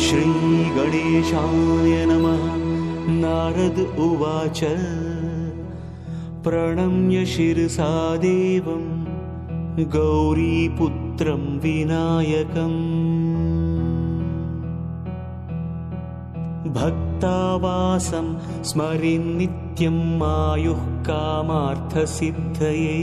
श्रीगणेशाय नमः। नारद उवाच प्रणम्य शिरसा देवं गौरीपुत्रं विनायकम्। भक्तावासं स्मरेन् नित्यं आयुः कामार्थसिद्धये।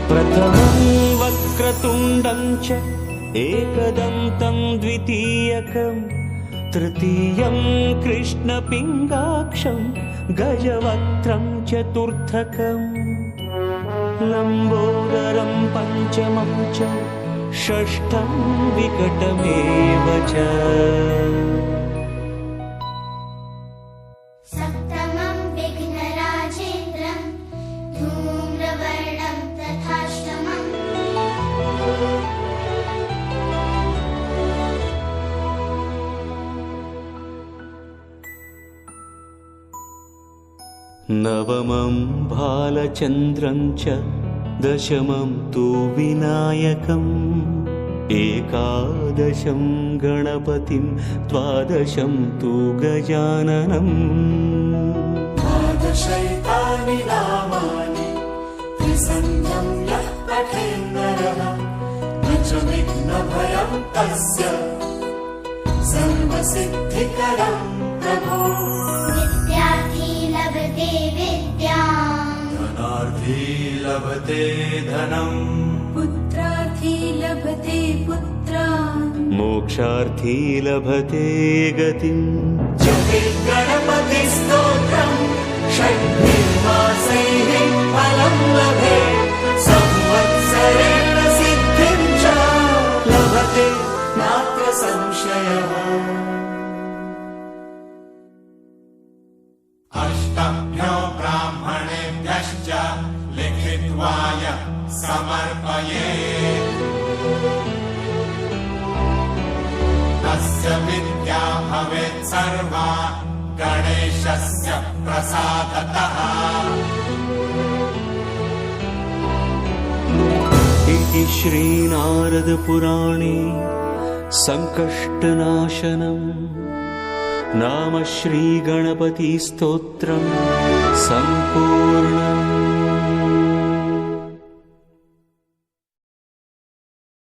प्रथमं वक्रतुण्डं च एकदन्तं द्वितीयकं तृतीयं कृष्णपिङ्गाक्षं गजवक्त्रं चतुर्थकं लम्बोदरं पञ्चमं च षष्ठं विकटमेव च। नवमं भालचन्द्रं च दशमं तु विनायकम् एकादशं गणपतिं द्वादशं तु गजाननम्। द्वादशैतानि नामानि त्रिसन्ध्यं यः पठेन्नरः न च विघ्नभयं तस्य सर्वसिद्धिकरं प्रभो। धनार्थी लभते धनम् पुत्रार्थी लभते पुत्रान् मोक्षार्थी लभते गतिम्। जपिर्गणपतिस्तोत्रम् षड्भिर्मासैः फलं लभेत् संवत्सरेण सिद्धिं च लभते नात्र संशयः। अष्टभ्यो ब्राह्मणेभ्यश्च लिखित्वाय समर्पयेत् तस्य विद्या भवेत् सर्वा गणेशस्य प्रसादतः। इति श्रीनारदपुराणे संकष्टनाशनम् नाम श्रीगणपतिस्तोत्रम् सम्पूर्णम्।